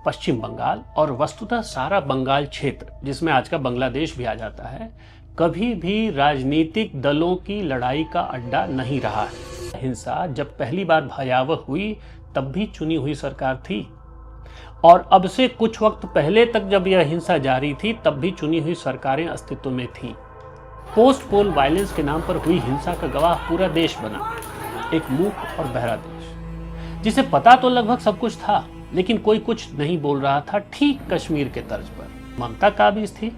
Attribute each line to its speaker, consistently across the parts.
Speaker 1: पश्चिम बंगाल और वस्तुतः सारा बंगाल क्षेत्र, जिसमें आज का बांग्लादेश भी आ जाता है, कभी भी राजनीतिक दलों की लड़ाई का अड्डा नहीं रहा है। हिंसा जब पहली बार भयावह हुई तब भी चुनी हुई सरकार थी, और अब से कुछ वक्त पहले तक जब यह हिंसा जारी थी तब भी चुनी हुई सरकारें अस्तित्व में थीं। पोस्ट पोल वायलेंस के नाम पर हुई हिंसा का गवाह पूरा देश बना, एक मूक और बहरा देश, जिसे पता तो लगभग सब कुछ था लेकिन कोई कुछ नहीं बोल रहा था, ठीक कश्मीर के तर्ज पर। ममता काबिज थी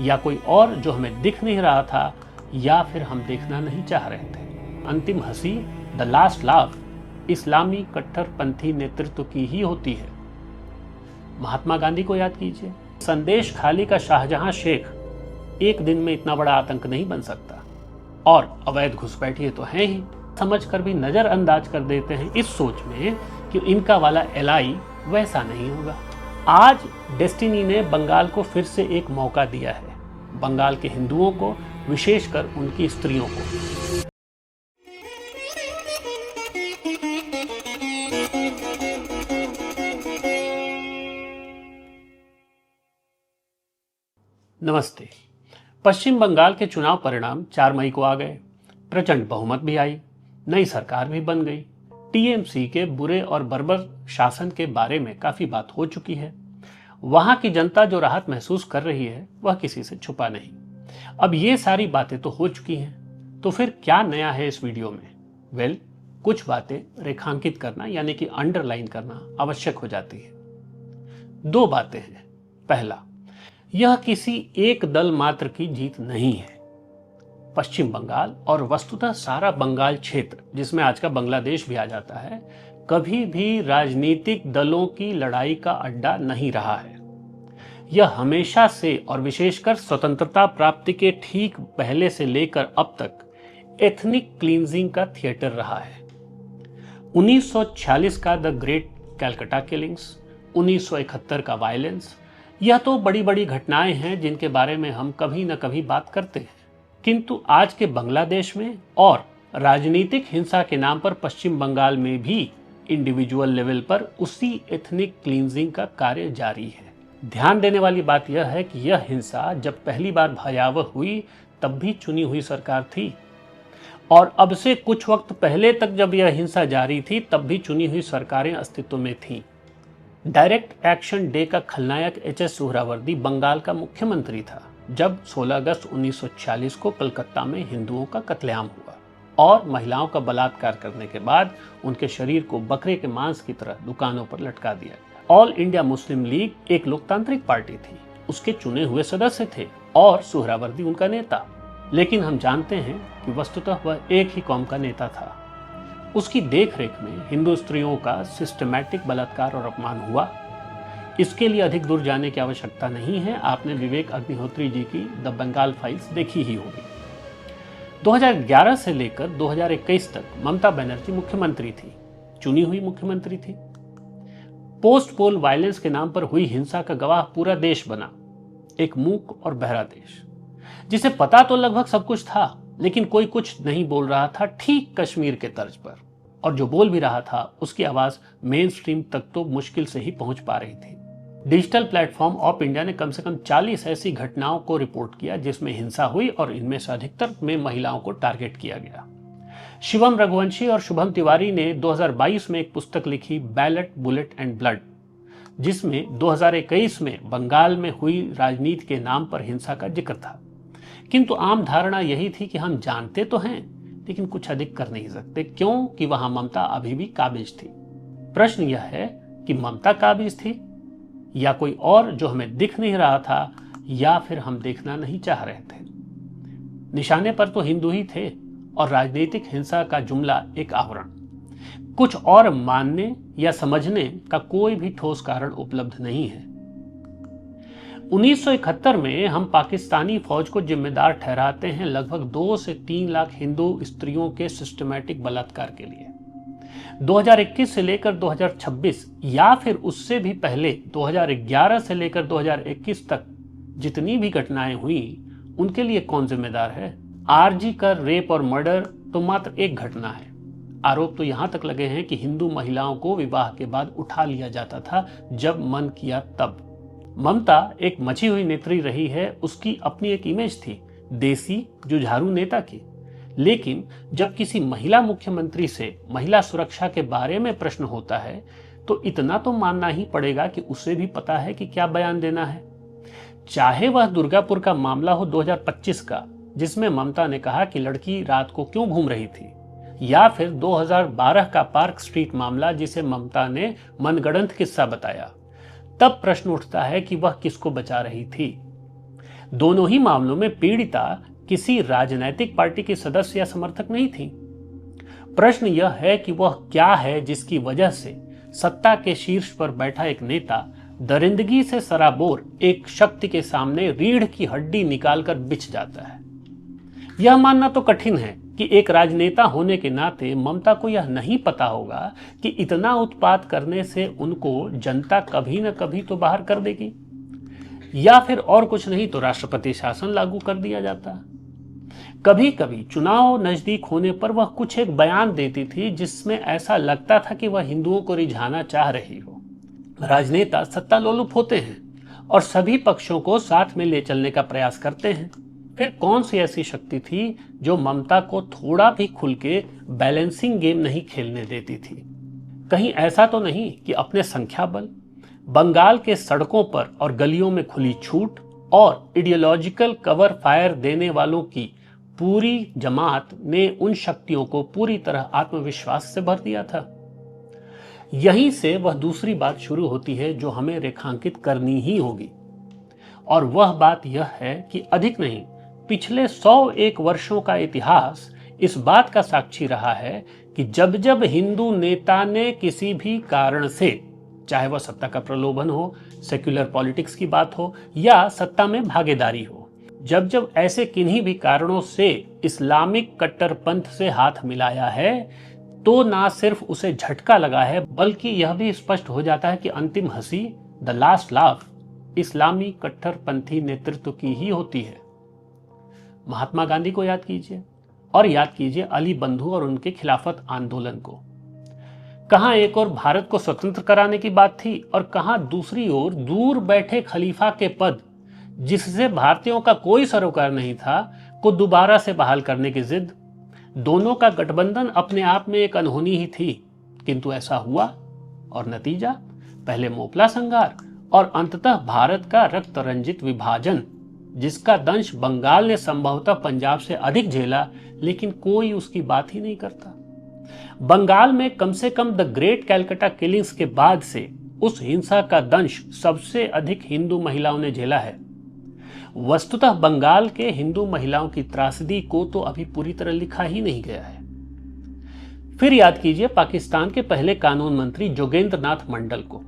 Speaker 1: या कोई और जो हमें दिख नहीं रहा था, या फिर हम देखना नहीं चाह रहे थे। अंतिम हंसी, द लास्ट लाफ, इस्लामी कट्टरपंथी नेतृत्व की ही होती है। महात्मा गांधी को याद कीजिए। संदेश खाली का शाहजहां शेख एक दिन में इतना बड़ा आतंक नहीं बन सकता, और अवैध घुसपैठिए तो हैं ही, समझकर भी नजरअंदाज कर देते हैं इस सोच में कि इनका वाला एलआई वैसा नहीं होगा। आज डेस्टिनी ने बंगाल को फिर से एक मौका दिया है, बंगाल के हिंदुओं को, विशेषकर उनकी स्त्रियों को। नमस्ते। पश्चिम बंगाल के चुनाव परिणाम 4 मई को आ गए। प्रचंड बहुमत भी आई, नई सरकार भी बन गई। टीएमसी के बुरे और बर्बर शासन के बारे में काफी बात हो चुकी है। वहां की जनता जो राहत महसूस कर रही है वह किसी से छुपा नहीं। अब ये सारी बातें तो हो चुकी हैं, तो फिर क्या नया है इस वीडियो में? कुछ बातें रेखांकित करना यानी कि अंडरलाइन करना आवश्यक हो जाती है। 2 बातें हैं। पहला, यह किसी एक दल मात्र की जीत नहीं है। पश्चिम बंगाल और वस्तुतः सारा बंगाल क्षेत्र, जिसमें आज का बांग्लादेश भी आ जाता है, कभी भी राजनीतिक दलों की लड़ाई का अड्डा नहीं रहा है। यह हमेशा से और विशेषकर स्वतंत्रता प्राप्ति के ठीक पहले से लेकर अब तक एथनिक क्लींजिंग का थिएटर रहा है। 1946 का द ग्रेट कैलकाटा किलिंग्स, 1971 का वायलेंस, यह तो बड़ी बड़ी घटनाएं हैं जिनके बारे में हम कभी न कभी बात करते हैं। किंतु आज के बांग्लादेश में और राजनीतिक हिंसा के नाम पर पश्चिम बंगाल में भी इंडिविजुअल लेवल पर उसी एथनिक क्लींजिंग का कार्य जारी है। ध्यान देने वाली बात यह है कि यह हिंसा जब पहली बार भयावह हुई तब भी चुनी हुई सरकार थी, और अब से कुछ वक्त पहले तक जब यह हिंसा जारी थी तब भी चुनी हुई सरकारें अस्तित्व में थीं। डायरेक्ट एक्शन डे का खलनायक एच.एस. सुहरावर्दी बंगाल का मुख्यमंत्री था जब 16 अगस्त 1946 को कलकत्ता में हिंदुओं का कत्लेआम हुआ और महिलाओं का बलात्कार करने के बाद उनके शरीर को बकरे के मांस की तरह दुकानों पर लटका दिया गया। ऑल इंडिया मुस्लिम लीग एक लोकतांत्रिक पार्टी थी, उसके चुने हुए सदस्य थे और सुहरावर्दी उनका नेता। लेकिन हम जानते हैं कि वस्तुतः वह एक ही कौम का नेता था। उसकी देखरेख में हिंदू स्त्रियों का सिस्टमैटिक बलात्कार और अपमान हुआ। इसके लिए अधिक दूर जाने की आवश्यकता नहीं है, आपने विवेक अग्निहोत्री जी की द बंगाल फाइल्स देखी ही होगी। 2011 से लेकर 2021 तक ममता बनर्जी मुख्यमंत्री थी, चुनी हुई मुख्यमंत्री थी। पोस्ट पोल वायलेंस के नाम पर हुई हिंसा का गवाह पूरा देश बना, एक मूक और बहरा देश, जिसे पता तो लगभग सब कुछ था लेकिन कोई कुछ नहीं बोल रहा था, ठीक कश्मीर के तर्ज पर। और जो बोल भी रहा था उसकी आवाज मेन स्ट्रीम तक तो मुश्किल से ही पहुंच पा रही थी। डिजिटल प्लेटफॉर्म ऑफ इंडिया ने कम से कम 40 ऐसी घटनाओं को रिपोर्ट किया जिसमें हिंसा हुई और इनमें से अधिकतर में महिलाओं को टारगेट किया गया। शिवम रघुवंशी और शुभम तिवारी ने 2022 में एक पुस्तक लिखी, बैलेट, बुलेट एंड ब्लड, जिसमें 2021 में बंगाल में हुई राजनीति के नाम पर हिंसा का जिक्र था। किंतु आम धारणा यही थी कि हम जानते तो हैं लेकिन कुछ अधिक कर नहीं सकते, क्योंकि वहां ममता अभी भी काबिज थी। प्रश्न यह है कि ममता काबिज थी या कोई और जो हमें दिख नहीं रहा था, या फिर हम देखना नहीं चाह रहे थे। निशाने पर तो हिंदू ही थे और राजनीतिक हिंसा का जुमला एक आवरण। कुछ और मानने या समझने का कोई भी ठोस कारण उपलब्ध नहीं है। 1971 में हम पाकिस्तानी फौज को जिम्मेदार ठहराते हैं लगभग 2 से 3 लाख हिंदू स्त्रियों के सिस्टमैटिक बलात्कार के लिए। 2021 से लेकर 2026 या फिर उससे भी पहले 2011 से लेकर 2021 तक जितनी भी घटनाएं हुई उनके लिए कौन जिम्मेदार है? आरजी का रेप और मर्डर तो मात्र एक घटना है, आरोप तो यहां तक लगे हैं कि हिंदू महिलाओं को विवाह के बाद उठा लिया जाता था जब मन किया तब। ममता एक मची हुई नेत्री रही है, उसकी अपनी एक इमेज थी, देसी जुझारू नेता की। लेकिन जब किसी महिला मुख्यमंत्री से महिला सुरक्षा के बारे में प्रश्न होता है तो इतना तो मानना ही पड़ेगा कि उसे भी पता है कि क्या बयान देना है। चाहे वह दुर्गापुर का मामला हो 2025 का, जिसमें ममता ने कहा कि लड़की रात को क्यों घूम रही थी, या फिर 2012 का पार्क स्ट्रीट मामला जिसे ममता ने मनगढ़ंत किस्सा बताया, तब प्रश्न उठता है कि वह किसको बचा रही थी। दोनों ही मामलों में पीड़िता किसी राजनैतिक पार्टी की सदस्य या समर्थक नहीं थी। प्रश्न यह है कि वह क्या है जिसकी वजह से सत्ता के शीर्ष पर बैठा एक नेता दरिंदगी से सराबोर एक शक्ति के सामने रीढ़ की हड्डी निकालकर बिछ जाता है। यह मानना तो कठिन है कि एक राजनेता होने के नाते ममता को यह नहीं पता होगा कि इतना उत्पात करने से उनको जनता कभी न कभी तो बाहर कर देगी, या फिर और कुछ नहीं तो राष्ट्रपति शासन लागू कर दिया जाता। कभी कभी चुनाव नजदीक होने पर वह कुछ एक बयान देती थी जिसमें ऐसा लगता था कि वह हिंदुओं को रिझाना चाह रही हो। राजनेता सत्ता लोलुप होते हैं और सभी पक्षों को साथ में ले चलने का प्रयास करते हैं। फिर कौन सी ऐसी शक्ति थी जो ममता को थोड़ा भी खुल के बैलेंसिंग गेम नहीं खेलने देती थी? कहीं ऐसा तो नहीं कि अपने संख्या बल, बंगाल के सड़कों पर और गलियों में खुली छूट और आइडियोलॉजिकल कवर फायर देने वालों की पूरी जमात ने उन शक्तियों को पूरी तरह आत्मविश्वास से भर दिया था। यहीं से वह दूसरी बात शुरू होती है जो हमें रेखांकित करनी ही होगी, और वह बात यह है कि अधिक नहीं, पिछले 101 वर्षों का इतिहास इस बात का साक्षी रहा है कि जब जब हिंदू नेता ने किसी भी कारण से, चाहे वह सत्ता का प्रलोभन हो, सेक्युलर पॉलिटिक्स की बात हो या सत्ता में भागीदारी हो, जब जब ऐसे किन्हीं भी कारणों से इस्लामिक कट्टरपंथ से हाथ मिलाया है तो ना सिर्फ उसे झटका लगा है बल्कि यह भी स्पष्ट हो जाता है कि अंतिम हंसी, द लास्ट लाफ, इस्लामी कट्टरपंथी नेतृत्व की ही होती है। महात्मा गांधी को याद कीजिए और याद कीजिए अली बंधु और उनके खिलाफत आंदोलन को। कहां एक ओर भारत को स्वतंत्र कराने की बात थी और कहां दूसरी ओर दूर बैठे खलीफा के पद, जिससे भारतीयों का कोई सरोकार नहीं था, को दोबारा से बहाल करने की जिद। दोनों का गठबंधन अपने आप में एक अनहोनी ही थी, किंतु ऐसा हुआ और नतीजा पहले मोपला संघार और अंततः भारत का रक्त रंजित विभाजन, जिसका दंश बंगाल ने संभवतः पंजाब से अधिक झेला, लेकिन कोई उसकी बात ही नहीं करता। बंगाल में कम से come the great Calcutta killings के बाद से उस हिंसा का दंश सबसे अधिक हिंदू महिलाओं ने झेला है। वस्तुतः बंगाल के हिंदू महिलाओं की त्रासदी को तो अभी पूरी तरह लिखा ही नहीं गया है। फिर याद कीजिए पाकिस्तान के पहले कानून मंत्री जोगेंद्र नाथ मंडल को।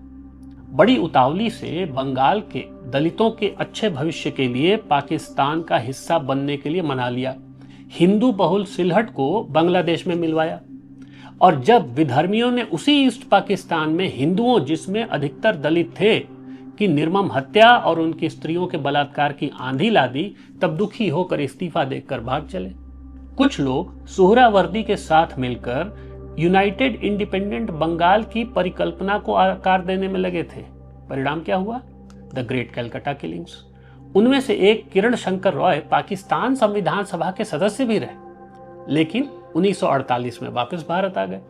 Speaker 1: बड़ी उतावली से बंगाल के दलितों के अच्छे भविष्य के लिए पाकिस्तान का हिस्सा बनने के लिए मना लिया, हिंदू बहुल सिलहट को बांग्लादेश में मिलवाया, और जब विधर्मियों ने उसी ईस्ट पाकिस्तान में हिंदुओं, जिसमें अधिकतर दलित थे, की निर्मम हत्या और उनकी स्त्रियों के बलात्कार की आंधी ला दी, तब दुखी होकर इस्तीफा देकर भाग चले। कुछ लोग सुहरावर्दी के साथ मिलकर यूनाइटेड इंडिपेंडेंट बंगाल की परिकल्पना को आकार देने में लगे थे। परिणाम क्या हुआ? The great Calcutta killings. उनमें से एक किरण शंकर रॉय पाकिस्तान संविधान सभा के सदस्य भी रहे, लेकिन 1948 में वापस भारत आ गए।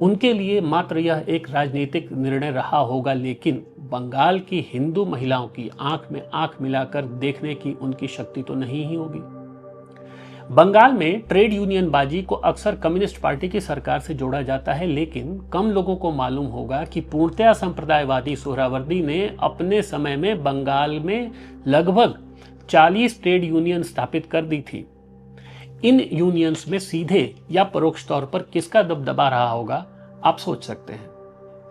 Speaker 1: उनके लिए मात्र यह एक राजनीतिक निर्णय रहा होगा, लेकिन बंगाल की हिंदू महिलाओं की आंख में आंख मिलाकर देखने की उनकी शक्ति तो नहीं ही होगी। बंगाल में ट्रेड यूनियन बाजी को अक्सर कम्युनिस्ट पार्टी की सरकार से जोड़ा जाता है, लेकिन कम लोगों को मालूम होगा कि पूर्णतया संप्रदायवादी सुहरावर्दी ने अपने समय में बंगाल में लगभग 40 ट्रेड यूनियन स्थापित कर दी थी। इन यूनियंस में सीधे या परोक्ष तौर पर किसका दबदबा रहा होगा, आप सोच सकते हैं।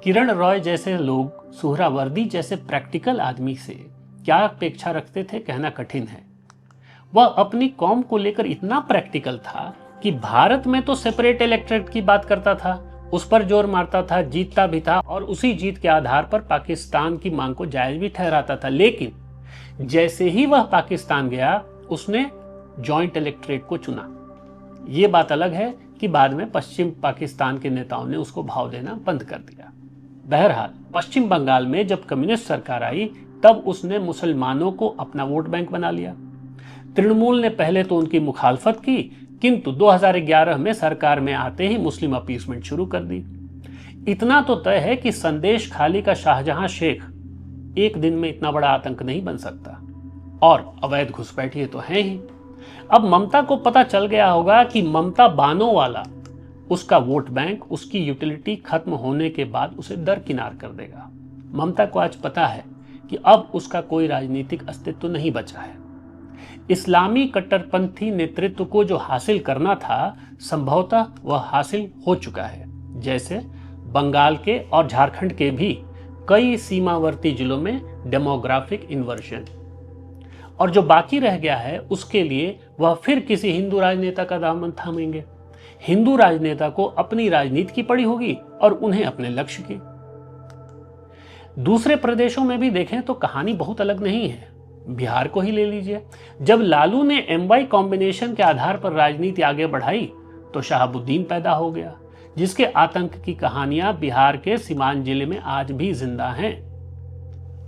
Speaker 1: किरण रॉय जैसे लोग सुहरावर्दी जैसे प्रैक्टिकल आदमी से क्या अपेक्षा रखते थे, कहना कठिन है। वह अपनी कौम को लेकर इतना प्रैक्टिकल था कि भारत में तो सेपरेट इलेक्टोरेट की बात करता था, उस पर जोर मारता था, जीतता भी था और उसी जीत के आधार पर पाकिस्तान की मांग को जायज भी ठहराता था। लेकिन जैसे ही वह पाकिस्तान गया, उसने जॉइंट इलेक्टोरेट को चुना। ये बात अलग है कि बाद में पश्चिम पाकिस्तान के नेताओं ने उसको भाव देना बंद कर दिया। बहरहाल पश्चिम बंगाल में जब कम्युनिस्ट सरकार आई तब उसने मुसलमानों को अपना वोट बैंक बना लिया। तृणमूल ने पहले तो उनकी मुखालफत की, किंतु 2011 में सरकार में आते ही मुस्लिम अपीसमेंट शुरू कर दी। इतना तो तय है कि संदेश खाली का शाहजहां शेख एक दिन में इतना बड़ा आतंक नहीं बन सकता, और अवैध घुसपैठिए तो हैं ही। अब ममता को पता चल गया होगा कि ममता बानों वाला उसका वोट बैंक उसकी यूटिलिटी खत्म होने के बाद उसे दरकिनार कर देगा। ममता को आज पता है कि अब उसका कोई राजनीतिक अस्तित्व नहीं बचा है। इस्लामी कट्टरपंथी नेतृत्व को जो हासिल करना था संभवतः वह हासिल हो चुका है, जैसे बंगाल के और झारखंड के भी कई सीमावर्ती जिलों में डेमोग्राफिक इन्वर्जन। और जो बाकी रह गया है उसके लिए वह फिर किसी हिंदू राजनेता का दामन थामेंगे। हिंदू राजनेता को अपनी राजनीति की पड़ी होगी और उन्हें अपने लक्ष्य की। दूसरे प्रदेशों में भी देखें तो कहानी बहुत अलग नहीं है। बिहार को ही ले लीजिए। जब लालू ने एमवाई कॉम्बिनेशन के आधार पर राजनीति आगे बढ़ाई तो शहाबुद्दीन पैदा हो गया, जिसके आतंक की कहानियां बिहार के सीवान जिले में आज भी जिंदा हैं।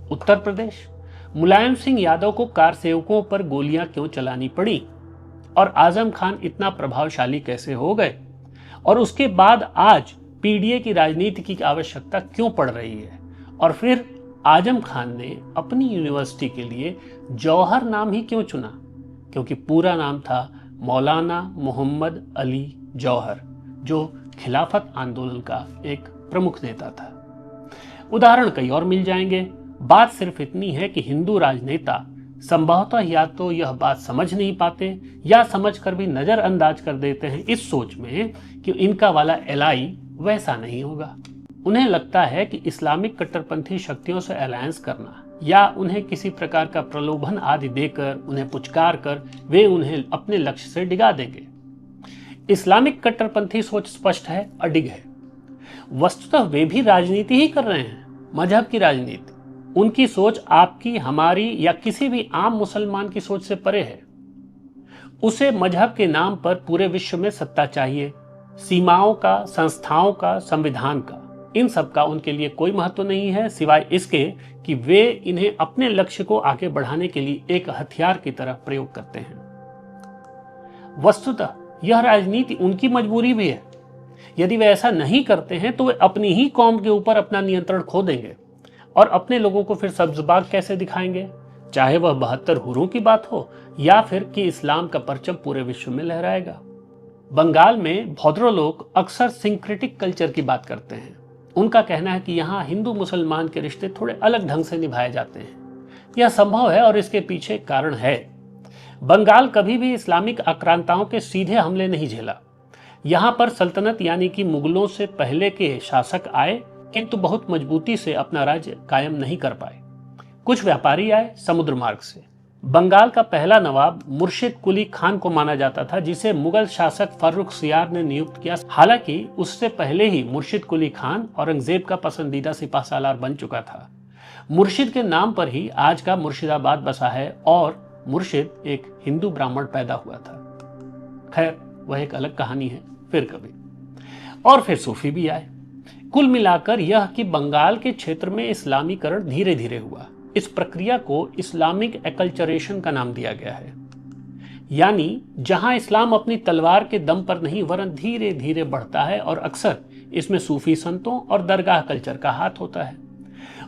Speaker 1: उत्तर प्रदेश, मुलायम सिंह यादव को कार सेवकों पर गोलियां क्यों चलानी पड़ी और आजम खान इतना प्रभावशाली कैसे हो गए, और उसके बाद आज पीडीए की राजनीति की आवश्यकता क्यों पड़ रही है, और फिर आजम खान ने अपनी यूनिवर्सिटी के लिए जौहर नाम ही क्यों चुना, क्योंकि पूरा नाम था मौलाना मोहम्मद अली जौहर, जो खिलाफत आंदोलन का एक प्रमुख नेता था। उदाहरण कई और मिल जाएंगे। बात सिर्फ इतनी है कि हिंदू राजनेता संभवतः या तो यह बात समझ नहीं पाते या समझकर भी नजरअंदाज कर देते हैं इस सोच में कि इनका वाला एलआई वैसा नहीं होगा। उन्हें लगता है कि इस्लामिक कट्टरपंथी शक्तियों से अलायंस करना या उन्हें किसी प्रकार का प्रलोभन आदि देकर उन्हें पुचकार कर वे उन्हें अपने लक्ष्य से डिगा देंगे। इस्लामिक कट्टरपंथी सोच स्पष्ट है, अडिग है। वस्तुतः वे भी राजनीति ही कर रहे हैं, मजहब की राजनीति। उनकी सोच आपकी, हमारी या किसी भी आम मुसलमान की सोच से परे है। उसे मजहब के नाम पर पूरे विश्व में सत्ता चाहिए, सीमाओं का, संस्थाओं का, संविधान का। इन सब का उनके लिए कोई महत्व नहीं है, सिवाय इसके कि वे इन्हें अपने लक्ष्य को आगे बढ़ाने के लिए एक हथियार की तरह प्रयोग करते हैं। वस्तुतः यह राजनीति उनकी मजबूरी भी है। यदि वे ऐसा नहीं करते हैं तो वे अपनी ही कौम के ऊपर अपना नियंत्रण खो देंगे और अपने लोगों को फिर सब्जबाग कैसे दिखाएंगे, चाहे वह 72 हुरों की बात हो या फिर कि इस्लाम का परचम पूरे विश्व में लहराएगा। बंगाल में भद्रो लोग अक्सर सिंक्रेटिक कल्चर की बात करते हैं। उनका कहना है कि यहाँ हिंदू मुसलमान के रिश्ते थोड़े अलग ढंग से निभाए जाते हैं। यह संभव है और इसके पीछे कारण है। बंगाल कभी भी इस्लामिक आक्रांताओं के सीधे हमले नहीं झेला। यहाँ पर सल्तनत यानी कि मुगलों से पहले के शासक आए, किंतु बहुत मजबूती से अपना राज्य कायम नहीं कर पाए। कुछ व्यापारी आए समुद्र मार्ग से। बंगाल का पहला नवाब मुर्शिद कुली खान को माना जाता था, जिसे मुगल शासक फर्रुखसियार ने नियुक्त किया। हालांकि उससे पहले ही मुर्शिद कुली खान औरंगजेब का पसंदीदा सिपाहसालार बन चुका था। मुर्शिद के नाम पर ही आज का मुर्शिदाबाद बसा है और मुर्शिद एक हिंदू ब्राह्मण पैदा हुआ था। खैर, वह एक अलग कहानी है, फिर कभी। और फिर सूफी भी आए। कुल मिलाकर यह कि बंगाल के क्षेत्र में इस्लामीकरण धीरे धीरे हुआ। इस प्रक्रिया को इस्लामिक एकल्चरेशन का नाम दिया गया है, यानी जहां इस्लाम अपनी तलवार के दम पर नहीं वरन धीरे धीरे बढ़ता है, और अक्सर इसमें सूफी संतों और दरगाह कल्चर का हाथ होता है।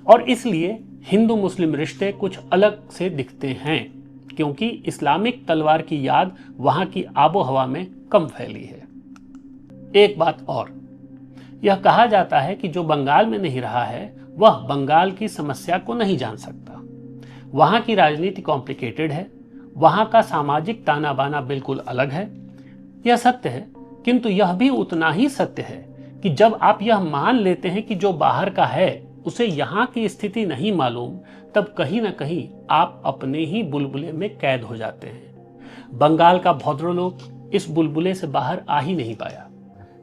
Speaker 1: और इसलिए हिंदू मुस्लिम रिश्ते कुछ अलग से दिखते हैं, क्योंकि इस्लामिक तलवार की याद वहां की आबो हवा में कम फैली है। एक बात और, यह कहा जाता है कि जो बंगाल में नहीं रहा है वह बंगाल की समस्या को नहीं जान सकता। वहां की राजनीति कॉम्प्लिकेटेड है, वहां का सामाजिक ताना बाना बिल्कुल अलग है। यह सत्य है, किंतु यह भी उतना ही सत्य है कि जब आप यह मान लेते हैं कि जो बाहर का है उसे यहाँ की स्थिति नहीं मालूम, तब कहीं न कहीं आप अपने ही बुलबुले में कैद हो जाते हैं। बंगाल का भद्रलोक इस बुलबुले से बाहर आ ही नहीं पाया।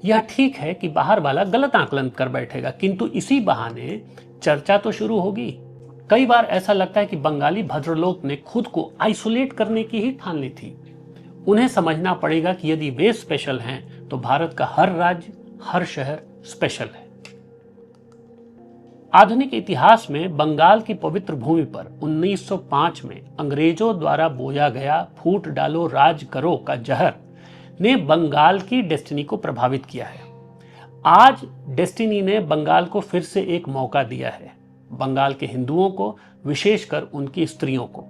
Speaker 1: यह ठीक है कि बाहर वाला गलत आकलन कर बैठेगा, किंतु इसी बहाने चर्चा तो शुरू होगी। कई बार ऐसा लगता है कि बंगाली भद्रलोक ने खुद को आइसोलेट करने की ही ठान ली थी। उन्हें समझना पड़ेगा कि यदि वे स्पेशल हैं तो भारत का हर राज्य, हर शहर स्पेशल है। आधुनिक इतिहास में बंगाल की पवित्र भूमि पर 1905 में अंग्रेजों द्वारा बोया गया फूट डालो राज करो का जहर ने बंगाल की डेस्टिनी को प्रभावित किया है। आज डेस्टिनी ने बंगाल को फिर से एक मौका दिया है, बंगाल के हिंदुओं को, विशेषकर उनकी स्त्रियों को।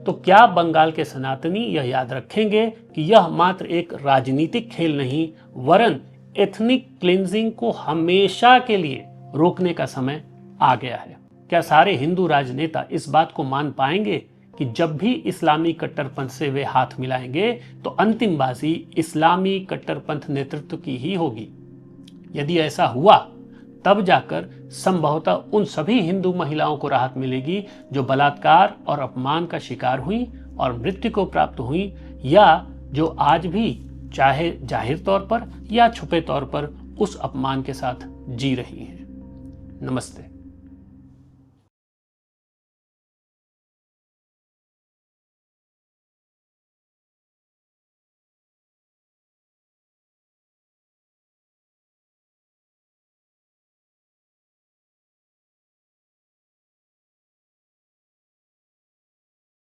Speaker 1: तो क्या बंगाल के सनातनी यह याद रखेंगे कि यह मात्र एक राजनीतिक खेल नहीं, वरन एथनिक क्लींजिंग को हमेशा के लिए रोकने का समय आ गया है? क्या सारे हिंदू राजनेता इस बात को मान पाएंगे कि जब भी इस्लामी कट्टरपंथ से वे हाथ मिलाएंगे तो अंतिम बाजी इस्लामी कट्टरपंथ नेतृत्व की ही होगी? यदि ऐसा हुआ तब जाकर संभवतः उन सभी हिंदू महिलाओं को राहत मिलेगी जो बलात्कार और अपमान का शिकार हुई और मृत्यु को प्राप्त हुई, या जो आज भी चाहे जाहिर तौर पर या छुपे तौर पर उस अपमान के साथ जी रही हैं। नमस्ते।